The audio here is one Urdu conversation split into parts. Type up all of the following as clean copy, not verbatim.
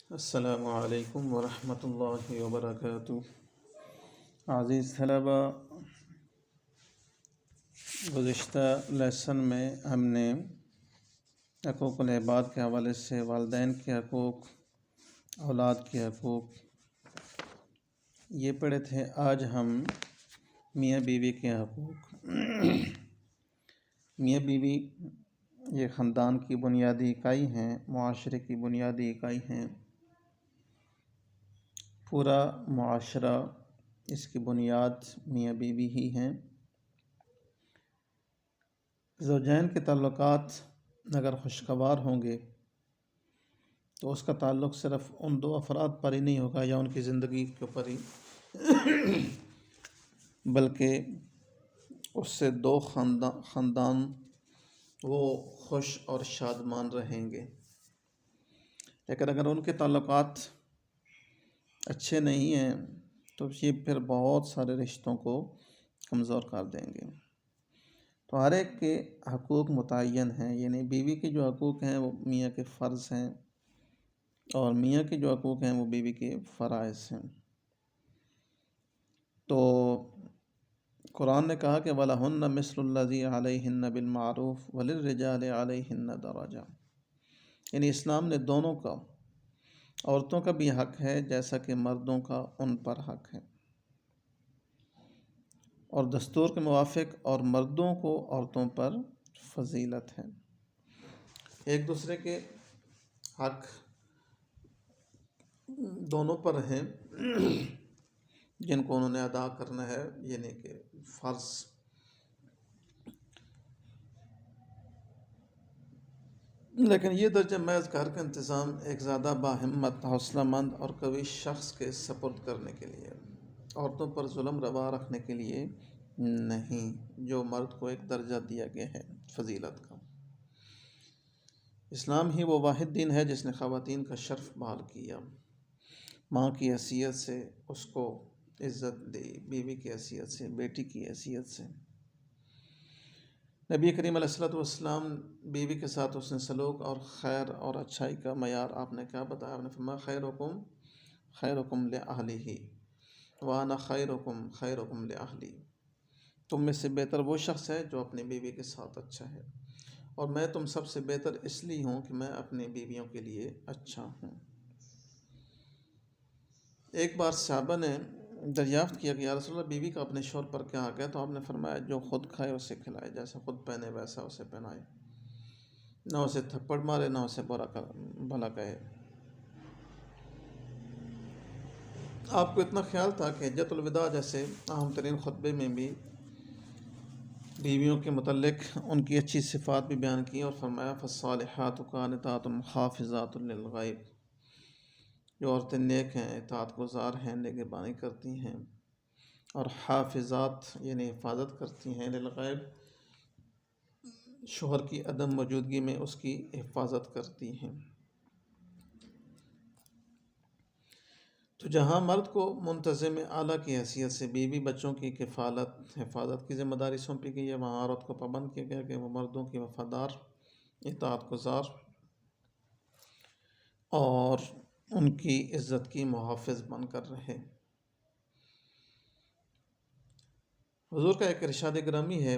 السلام علیکم ورحمۃ اللہ وبرکاتہ۔ عزیز طلبہ، گزشتہ لیسن میں ہم نے حقوق العباد کے حوالے سے والدین کے حقوق، اولاد کے حقوق یہ پڑھے تھے۔ آج ہم میاں بیوی کے حقوق۔ میاں بیوی یہ خاندان کی بنیادی اکائی ہیں، معاشرے کی بنیادی اکائی ہیں۔ پورا معاشرہ اس کی بنیاد میاں بیوی ہی ہیں۔ زوجین کے تعلقات اگر خوشگوار ہوں گے تو اس کا تعلق صرف ان دو افراد پر ہی نہیں ہوگا یا ان کی زندگی کے اوپر ہی، بلکہ اس سے دو خاندان وہ خوش اور شادمان رہیں گے۔ لیکن اگر ان کے تعلقات اچھے نہیں ہیں تو یہ پھر بہت سارے رشتوں کو کمزور کر دیں گے۔ تو ہر ایک کے حقوق متعین ہیں، یعنی بیوی کے جو حقوق ہیں وہ میاں کے فرض ہیں اور میاں کے جو حقوق ہیں وہ بیوی کے فرائض ہیں۔ تو قرآن نے کہا کہ وَلَهُنَّ مِثْلُ الَّذِي عَلَيْهِنَّ بِالْمَعْرُوفِ وَلِلرِّجَالِ عَلَيْهِنَّ دَرَجَةٌ، یعنی اسلام نے دونوں کا، عورتوں کا بھی حق ہے جیسا کہ مردوں کا ان پر حق ہے، اور دستور کے موافق اور مردوں کو عورتوں پر فضیلت ہے۔ ایک دوسرے کے حق دونوں پر ہیں جن کو انہوں نے ادا کرنا ہے، یعنی کہ فرض۔ لیکن یہ درجہ محض گھر کا انتظام ایک زیادہ باہمت، حوصلہ مند اور قوی شخص کے سپرد کرنے کے لیے، عورتوں پر ظلم روا رکھنے کے لیے نہیں، جو مرد کو ایک درجہ دیا گیا ہے فضیلت کا۔ اسلام ہی وہ واحد دین ہے جس نے خواتین کا شرف بحال کیا، ماں کی حیثیت سے اس کو عزت دی، بیوی کی حیثیت سے، بیٹی کی حیثیت سے۔ نبی کریم علیہ السلام بیوی کے ساتھ حسن سلوک اور خیر اور اچھائی کا معیار آپ نے کیا بتایا؟ آپ نے فرمایا خیرکم خیرکم لأہلہ وانا خیرکم خیرکم لأہلی، تم میں سے بہتر وہ شخص ہے جو اپنی بیوی کے ساتھ اچھا ہے، اور میں تم سب سے بہتر اس لیے ہوں کہ میں اپنی بیویوں کے لیے اچھا ہوں۔ ایک بار صحابہ نے دریافت کیا کہ یا رسول اللہ، بیوی کا اپنے شوہر پر کیا حق ہے؟ تو آپ نے فرمایا جو خود کھائے اسے کھلائے، جیسا خود پہنے ویسا اسے پہنائے، نہ اسے تھپڑ مارے نہ اسے بھلا کہے۔ آپ کو اتنا خیال تھا کہ حجۃ الوداع جیسے اہم ترین خطبے میں بھی بیویوں کے متعلق ان کی اچھی صفات بھی بیان کی اور فرمایا فالصالحات قانتات حافظات للغیب، جو عورتیں نیک ہیں، اطاعت گزار ہیں، نگہبانی کرتی ہیں، اور حافظات یعنی حفاظت کرتی ہیں، للغیب شوہر کی عدم موجودگی میں اس کی حفاظت کرتی ہیں۔ تو جہاں مرد کو منتظم اعلیٰ کی حیثیت سے بیوی بچوں کی کفالت حفاظت کی ذمہ داری سونپی گئی ہے، وہاں عورت کو پابند کیا گیا کہ وہ مردوں کی وفادار، اطاعت گزار اور ان کی عزت کی محافظ بن کر رہے۔ حضور کا ایک ارشاد گرامی ہے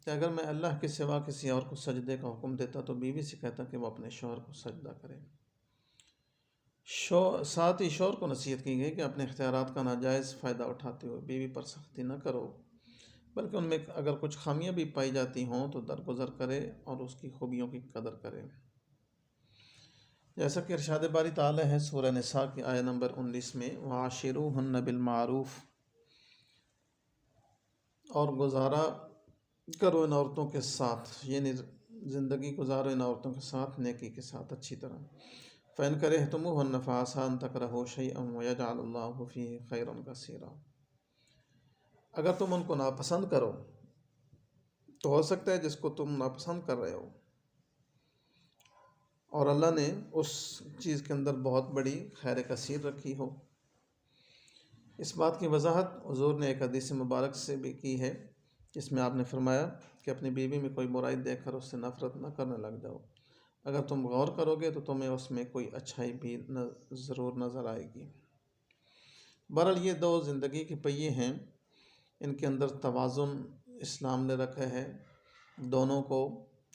کہ اگر میں اللہ کے سوا کسی اور کو سجدے کا حکم دیتا تو بیوی سے کہتا کہ وہ اپنے شوہر کو سجدہ کرے۔ ساتھ ہی شوہر کو نصیحت کی گئی کہ اپنے اختیارات کا ناجائز فائدہ اٹھاتے ہوئے بیوی پر سختی نہ کرو، بلکہ ان میں اگر کچھ خامیاں بھی پائی جاتی ہوں تو درگزر کرے اور اس کی خوبیوں کی قدر کرے، جیسا کہ ارشاد باری تعالی ہے سورہ نساء کی آیت نمبر 19 میں وَعَاشِرُوهُنَّ بِالْمَعْرُوفِ، اور گزارا کرو ان عورتوں کے ساتھ، یعنی زندگی گزارو ان عورتوں کے ساتھ نیکی کے ساتھ، اچھی طرح۔ فَإِنْ كَرِهْتُمُوهُنَّ فَعَسَىٰ أَن تَكْرَهُوا شَيْئًا وَيَجْعَلَ اللَّهُ فِيهِ خَيْرًا كَثِيرًا، اگر تم ان کو ناپسند کرو تو ہو سکتا ہے جس کو تم ناپسند کر رہے ہو اور اللہ نے اس چیز کے اندر بہت بڑی خیر کثیر رکھی ہو۔ اس بات کی وضاحت حضور نے ایک حدیث مبارک سے بھی کی ہے، جس میں آپ نے فرمایا کہ اپنی بیوی میں کوئی برائی دیکھ کر اس سے نفرت نہ کرنے لگ جاؤ، اگر تم غور کرو گے تو تمہیں اس میں کوئی اچھائی بھی ضرور نظر آئے گی۔ بہرحال یہ دو زندگی کے پہیے ہیں، ان کے اندر توازن اسلام نے رکھا ہے، دونوں کو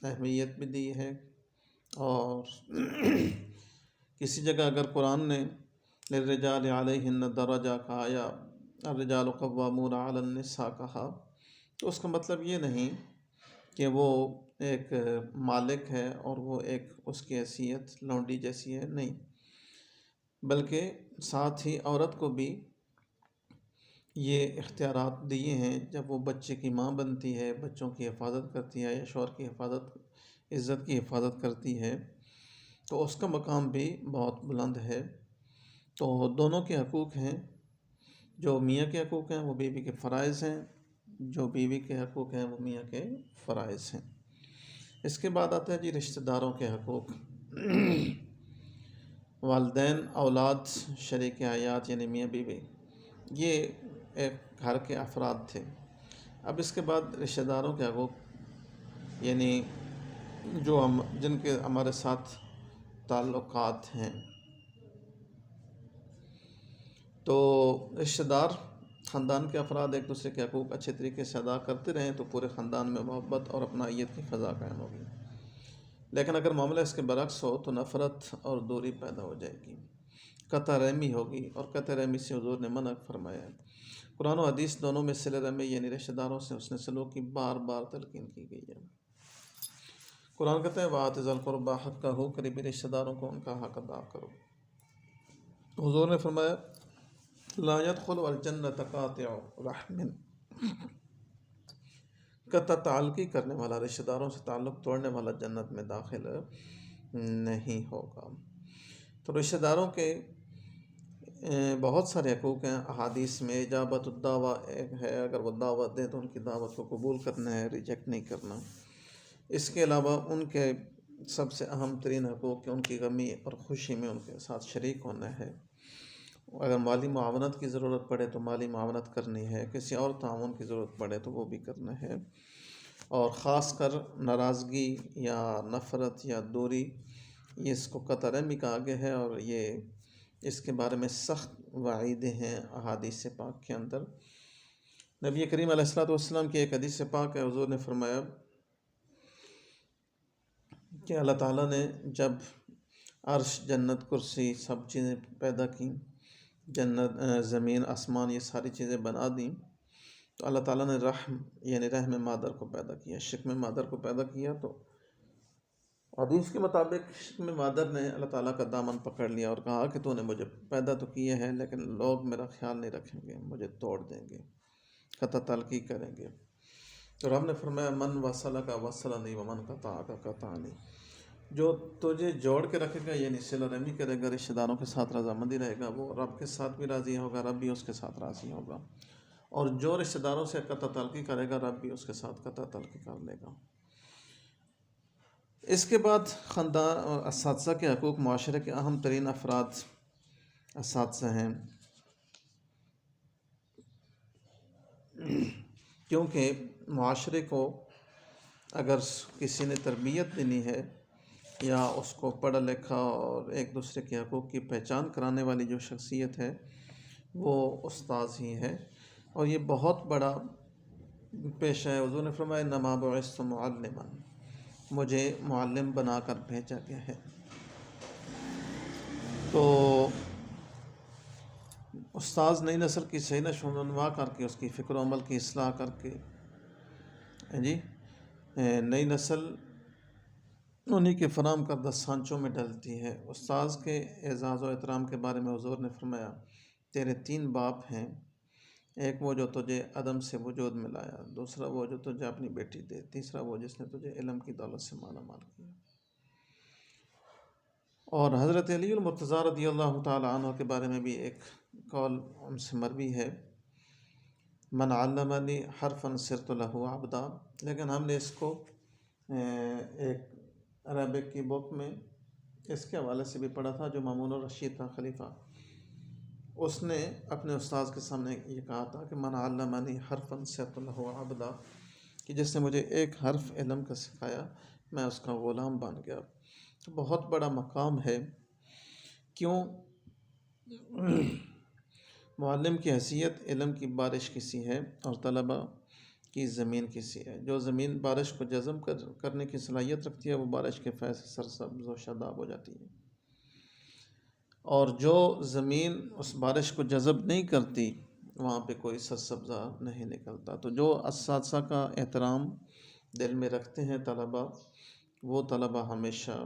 اہمیت بھی دی ہے۔ اور کسی جگہ اگر قرآن نے للرجال علیہن درجہ کہا یا الرجال قوامون علی النساء کہا تو اس کا مطلب یہ نہیں کہ وہ ایک مالک ہے اور وہ ایک اس کی حیثیت لونڈی جیسی ہے، نہیں، بلکہ ساتھ ہی عورت کو بھی یہ اختیارات دیے ہیں جب وہ بچے کی ماں بنتی ہے، بچوں کی حفاظت کرتی ہے یا شوہر کی حفاظت، عزت کی حفاظت کرتی ہے، تو اس کا مقام بھی بہت بلند ہے۔ تو دونوں کے حقوق ہیں، جو میاں کے حقوق ہیں وہ بیوی کے فرائض ہیں، جو بیوی کے حقوق ہیں وہ میاں کے فرائض ہیں۔ اس کے بعد آتا ہے جی رشتہ داروں کے حقوق۔ والدین، اولاد، شریک حیات یعنی میاں بیوی، یہ ایک گھر کے افراد تھے۔ اب اس کے بعد رشتہ داروں کے حقوق یعنی جن کے ہمارے ساتھ تعلقات ہیں۔ تو رشتہ دار خاندان کے افراد ایک دوسرے کے حقوق اچھے طریقے سے ادا کرتے رہیں تو پورے خاندان میں محبت اور اپنائیت کی فضا قائم ہوگی، لیکن اگر معاملہ اس کے برعکس ہو تو نفرت اور دوری پیدا ہو جائے گی، قطع رحمی ہوگی، اور قطع رحمی سے حضور نے منع فرمایا ہے۔ قرآن و حدیث دونوں میں صلہ رحمی یعنی رشتہ داروں سے حسن سلوک کی بار بار تلقین کی گئی ہے۔ قرآن کہتا ہے وَآتِ ذِی الْقُرْبَىٰ حَقَّهُ، قریبی رشتہ داروں کو ان کا حق ادا کرو۔ حضور نے فرمایا لا يدخل الجنۃ قاطع رحم، قطع تعلقی کرنے والا، رشتہ داروں سے تعلق توڑنے والا جنت میں داخل نہیں ہوگا۔ تو رشتہ داروں کے بہت سارے حقوق ہیں، احادیث میں اجابت الدعویٰ ایک ہے، اگر وہ دعوت دیں تو ان کی دعوت کو قبول کرنا ہے، ریجیکٹ نہیں کرنا۔ اس کے علاوہ ان کے سب سے اہم ترین حقوق کہ ان کی غمی اور خوشی میں ان کے ساتھ شریک ہونا ہے، اگر مالی معاونت کی ضرورت پڑے تو مالی معاونت کرنی ہے، کسی اور تعاون کی ضرورت پڑے تو وہ بھی کرنا ہے، اور خاص کر ناراضگی یا نفرت یا دوری، یہ اس کو قطع رحمی کہا گیا ہے، اور یہ اس کے بارے میں سخت وعیدیں ہیں احادیث پاک کے اندر۔ نبی کریم علیہ الصلوۃ والسلام کی ایک حدیث پاک ہے، حضور نے فرمایا کہ اللہ تعالیٰ نے جب عرش، جنت، کرسی، سب چیزیں پیدا کیں، جنت، زمین، آسمان، یہ ساری چیزیں بنا دیں، تو اللہ تعالیٰ نے رحم یعنی رحم مادر کو پیدا کیا، شکم مادر کو پیدا کیا۔ تو حدیث کے مطابق شکم مادر نے اللہ تعالیٰ کا دامن پکڑ لیا اور کہا کہ تو نے مجھے پیدا تو کیا ہے لیکن لوگ میرا خیال نہیں رکھیں گے، مجھے توڑ دیں گے، قطع تلقی کریں گے۔ تو رب نے فرمایا من وصلک وصلنی ومن قطعک قطعنی، جو تجھے جوڑ کے رکھے گا یعنی صلہ رحمی کرے گا، رشتہ داروں کے ساتھ رضامندی رہے گا، وہ رب کے ساتھ بھی راضی ہوگا، رب بھی اس کے ساتھ راضی ہوگا، اور جو رشتہ داروں سے قطع تلقی کرے گا رب بھی اس کے ساتھ قطع تلقی کر لے گا۔ اس کے بعد خاندان اور اساتذہ کے حقوق، معاشرے کے اہم ترین افراد اساتذہ ہیں، کیونکہ معاشرے کو اگر کسی نے تربیت دینی ہے یا اس کو پڑھا لکھا اور ایک دوسرے کے حقوق کی پہچان کرانے والی جو شخصیت ہے وہ استاذ ہی ہے، اور یہ بہت بڑا پیشہ ہے۔ حضور نے فرمایا انما بعثت معلما، مجھے معلم بنا کر بھیجا گیا ہے۔ تو استاذ نئی نسل کی صحیح نشو و نما کر کے اس کی فکر و عمل کی اصلاح کر کے نئی نسل انہی کے فراہم کردہ سانچوں میں ڈلتی ہے۔ استاذ کے اعزاز و احترام کے بارے میں حضور نے فرمایا تیرے 3 باپ ہیں، ایک وہ جو تجھے عدم سے وجود میں لایا، دوسرا وہ جو تجھے اپنی بیٹی دے، تیسرا وہ جس نے تجھے علم کی دولت سے مالا مال کیا۔ اور حضرت علی المرتضیٰ رضی اللہ تعالی عنہ کے بارے میں بھی ایک قول ان سے مروی ہے من علمنی حرفا صرت لہ عبدا، لیکن ہم نے اس کو ایک عربک کی بک میں اس کے حوالے سے بھی پڑھا تھا، جو مامون الرشید تھا خلیفہ، اس نے اپنے استاذ کے سامنے یہ کہا تھا کہ من علمنی حرفا صرت لہ عبدا، کہ جس نے مجھے ایک حرف علم کا سکھایا میں اس کا غلام بن گیا۔ تو بہت بڑا مقام ہے. کیوں؟ معلم کی حیثیت علم کی بارش کسی ہے اور طلبہ کی زمین کسی ہے. جو زمین بارش کو جذب کرنے کی صلاحیت رکھتی ہے وہ بارش کے فیض سے سرسبز و شاداب ہو جاتی ہے، اور جو زمین اس بارش کو جذب نہیں کرتی وہاں پہ کوئی سرسبزہ نہیں نکلتا. تو جو اساتذہ کا احترام دل میں رکھتے ہیں طلبہ، وہ طلبہ ہمیشہ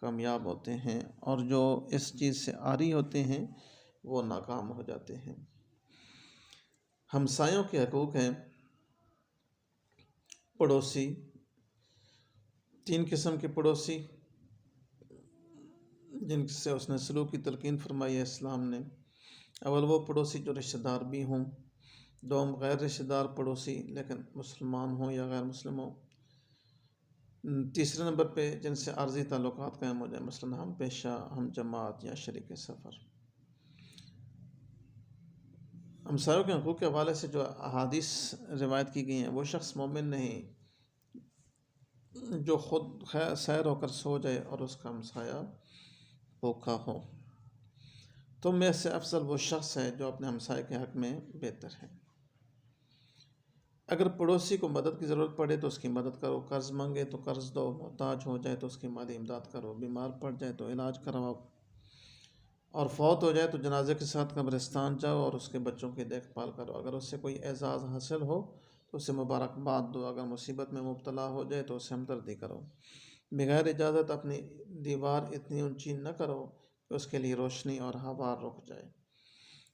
کامیاب ہوتے ہیں، اور جو اس چیز سے عاری ہوتے ہیں وہ ناکام ہو جاتے ہیں. ہمسایوں کے حقوق ہیں. پڑوسی، 3 قسم کے پڑوسی جن سے اس نے سلوک کی تلقین فرمائی ہے اسلام نے. اول وہ پڑوسی جو رشتہ دار بھی ہوں، دوم غیر رشتہ دار پڑوسی لیکن مسلمان ہوں یا غیر مسلم ہوں، تیسرے نمبر پہ جن سے عارضی تعلقات قائم ہو جائیں، مثلا ہم پیشہ، ہم جماعت یا شریک سفر. ہمسایوں کے حقوق کے حوالے سے جو احادیث روایت کی گئی ہیں، وہ شخص مومن نہیں جو خود سیر ہو کر سو جائے اور اس کا ہمسایہ بھوکا ہو. تم میں سے افضل وہ شخص ہے جو اپنے ہمسائے کے حق میں بہتر ہے. اگر پڑوسی کو مدد کی ضرورت پڑے تو اس کی مدد کرو، قرض مانگے تو قرض دو، محتاج ہو جائے تو اس کی مالی امداد کرو، بیمار پڑ جائے تو علاج کرواؤ، اور فوت ہو جائے تو جنازے کے ساتھ قبرستان جاؤ اور اس کے بچوں کی دیکھ بھال کرو. اگر اس سے کوئی اعزاز حاصل ہو تو اسے مبارکباد دو، اگر مصیبت میں مبتلا ہو جائے تو اسے ہمدردی کرو. بغیر اجازت اپنی دیوار اتنی اونچی نہ کرو کہ اس کے لیے روشنی اور ہوا رک جائے.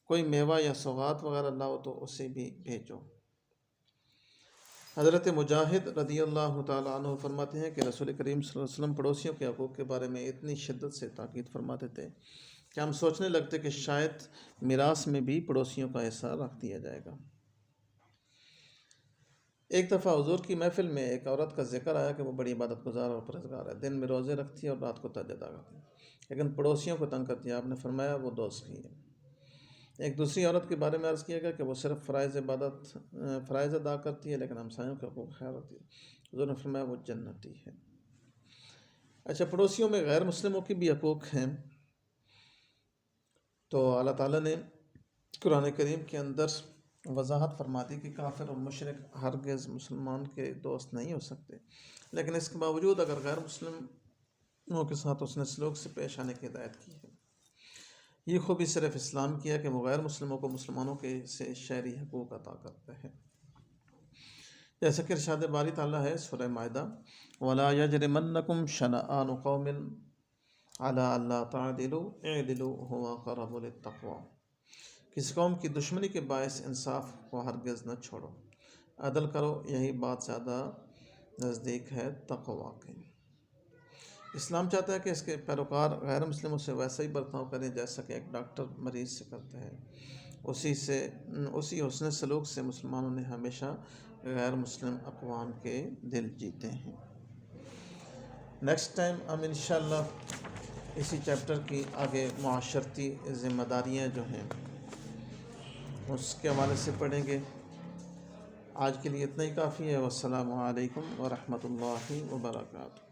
کوئی میوہ یا سوغات وغیرہ لاؤ تو اسے بھی بھیجو. حضرت مجاہد رضی اللہ تعالیٰ عنہ فرماتے ہیں کہ رسول کریم صلی اللہ علیہ وسلم پڑوسیوں کے حقوق کے بارے میں اتنی شدت سے تاکید فرماتے تھے کہ ہم سوچنے لگتے کہ شاید میراث میں بھی پڑوسیوں کا حصہ رکھ دیا جائے گا. ایک دفعہ حضور کی محفل میں ایک عورت کا ذکر آیا کہ وہ بڑی عبادت گزار اور پرہیزگار ہے، دن میں روزے رکھتی ہے اور رات کو تہجد ادا کرتی ہے، لیکن پڑوسیوں کو تنگ کرتی ہے. آپ نے فرمایا وہ دوست کی ہے. ایک دوسری عورت کے بارے میں عرض کیا گیا کہ وہ صرف فرائض ادا کرتی ہے لیکن ہمسایوں کا حقوق خیال رکھتی ہے. حضور نے فرمایا وہ جنتی ہے. اچھا، پڑوسیوں میں غیر مسلموں کی بھی حقوق ہیں. تو اللہ تعالیٰ نے قرآن کریم کے اندر وضاحت فرما دی کہ کافر اور مشرک ہرگز مسلمان کے دوست نہیں ہو سکتے، لیکن اس کے باوجود اگر غیر مسلموں کے ساتھ اس نے سلوک سے پیش آنے کی ہدایت کی ہے. یہ خوبی صرف اسلام کی ہے کہ وہ غیر مسلموں کو مسلمانوں کے سے شہری حقوق عطا کرتے ہیں. جیسا کہ ارشاد باری تعالیٰ ہے سورہ مائدہ، وَلَا يَجْرِمَنَّكُمْ شَنَآنُ قَوْمٍ عَلَىٰ أَلَّا تَعْدِلُوا اعْدِلُوا هُوَ أَقْرَبُ لِلتَّقْوَىٰ. کسی قوم کی دشمنی کے باعث انصاف کو ہرگز نہ چھوڑو، عدل کرو، یہی بات زیادہ نزدیک ہے تقویٰ کے. اسلام چاہتا ہے کہ اس کے پیروکار غیر مسلموں سے ویسا ہی برتاؤ کریں جیسا کہ ایک ڈاکٹر مریض سے کرتا ہے. اسی حسن سلوک سے مسلمانوں نے ہمیشہ غیر مسلم اقوام کے دل جیتے ہیں. نیکسٹ ٹائم ہم انشاءاللہ اسی چیپٹر کی آگے معاشرتی ذمہ داریاں جو ہیں اس کے حوالے سے پڑھیں گے. آج کے لیے اتنا ہی کافی ہے. والسلام علیکم ورحمۃ اللہ وبرکاتہ.